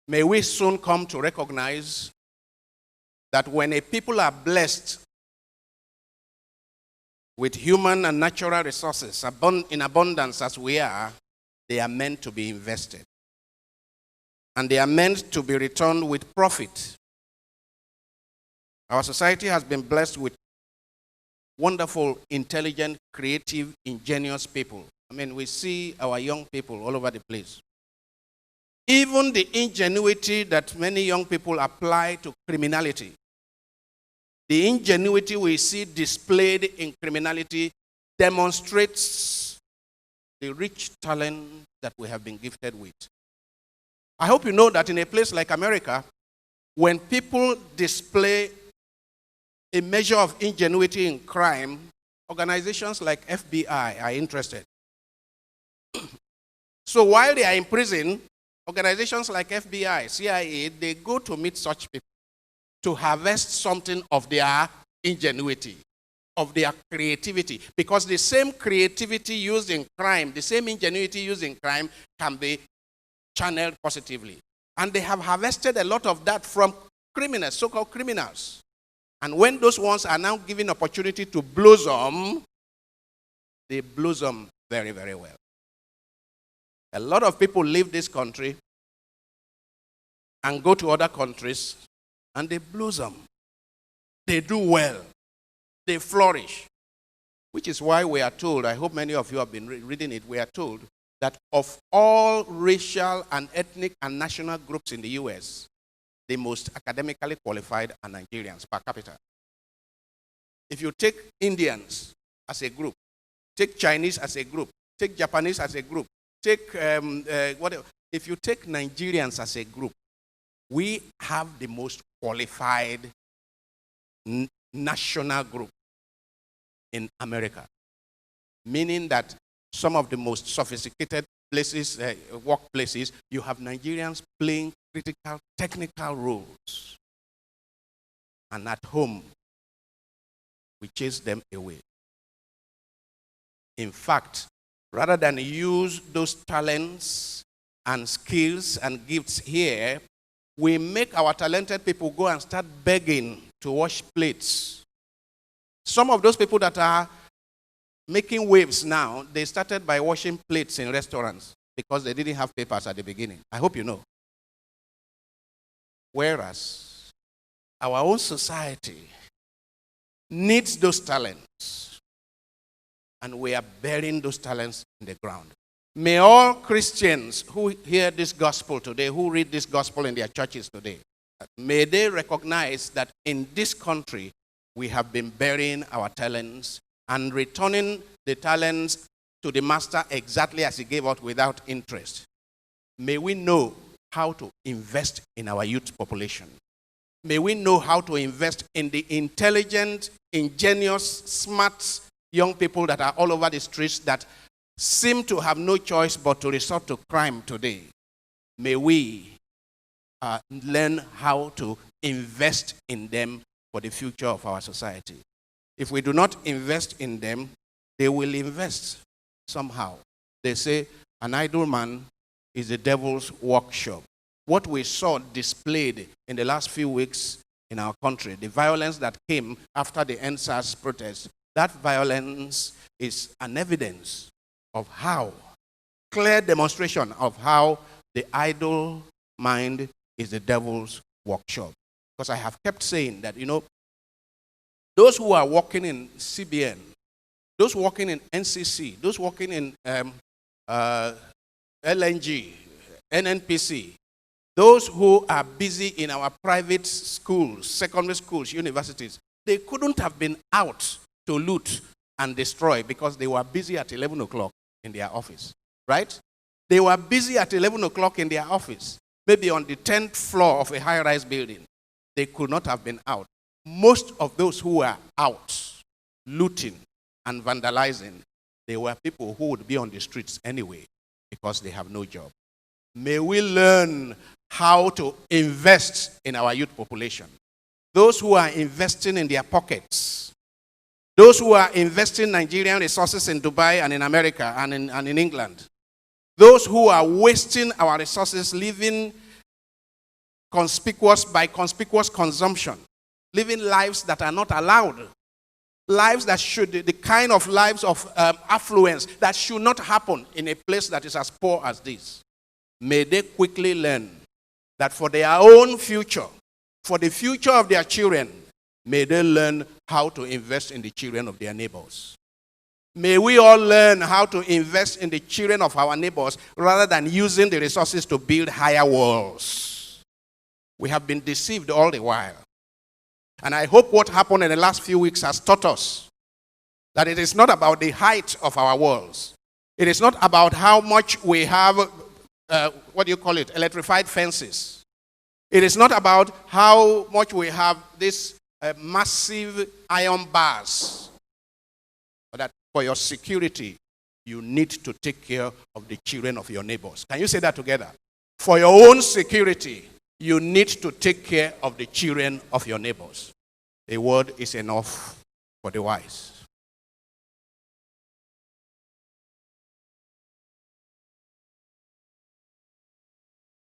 May we soon come to recognize that when a people are blessed with human and natural resources in abundance as we are, they are meant to be invested. And they are meant to be returned with profit. Our society has been blessed with wonderful, intelligent, creative, ingenious people. I mean, we see our young people all over the place. Even the ingenuity that many young people apply to criminality, the ingenuity we see displayed in criminality demonstrates the rich talent that we have been gifted with. I hope you know that in a place like America, when people display a measure of ingenuity in crime, organizations like FBI are interested. So while they are in prison, organizations like FBI, CIA, they go to meet such people to harvest something of their ingenuity, of their creativity. Because the same creativity used in crime, the same ingenuity used in crime can be channeled positively. And they have harvested a lot of that from criminals, so-called criminals. And when those ones are now given opportunity to blossom, they blossom very, very well. A lot of people leave this country and go to other countries, and they blossom. They do well. They flourish. Which is why we are told, I hope many of you have been reading it, we are told that of all racial and ethnic and national groups in the U.S., the most academically qualified are Nigerians per capita. If you take Indians as a group, take Chinese as a group, take Japanese as a group, take whatever. If you take Nigerians as a group, we have the most qualified national group in America. Meaning that some of the most sophisticated places, workplaces, you have Nigerians playing critical, technical roles. And at home, we chase them away. In fact, rather than use those talents and skills and gifts here, we make our talented people go and start begging to wash plates. Some of those people that are making waves now, they started by washing plates in restaurants because they didn't have papers at the beginning. I hope you know. Whereas our own society needs those talents, and we are burying those talents in the ground. May all Christians who hear this gospel today, who read this gospel in their churches today, may they recognize that in this country we have been burying our talents and returning the talents to the master exactly as he gave out without interest. May we know how to invest in our youth population. May we know how to invest in the intelligent, ingenious, smart young people that are all over the streets that seem to have no choice but to resort to crime today. May we learn how to invest in them for the future of our society. If we do not invest in them, they will invest somehow. They say an idle man is the devil's workshop. What we saw displayed in the last few weeks in our country, the violence that came after the EndSARS protest, that violence is an evidence of how, clear demonstration of how the idle mind is the devil's workshop. Because I have kept saying that, those who are working in CBN, those working in NCC, those working in LNG, NNPC, those who are busy in our private schools, secondary schools, universities, they couldn't have been out to loot and destroy because they were busy at 11 o'clock in their office, right? They were busy at 11 o'clock in their office, maybe on the 10th floor of a high-rise building. They could not have been out. Most of those who were out looting and vandalizing, they were people who would be on the streets anyway because they have no job. May we learn how to invest in our youth population. Those who are investing in their pockets, those who are investing Nigerian resources in Dubai and in America and in England, those who are wasting our resources living by conspicuous consumption, living lives that are not allowed, lives that should, the kind of lives of affluence that should not happen in a place that is as poor as this. May they quickly learn that for their own future, for the future of their children, may they learn how to invest in the children of their neighbors. May we all learn how to invest in the children of our neighbors rather than using the resources to build higher walls. We have been deceived all the while. And I hope what happened in the last few weeks has taught us that it is not about the height of our walls. It is not about how much we have, electrified fences. It is not about how much we have this massive iron bars. But that for your security, you need to take care of the children of your neighbors. Can you say that together? For your own security, you need to take care of the children of your neighbors. A word is enough for the wise.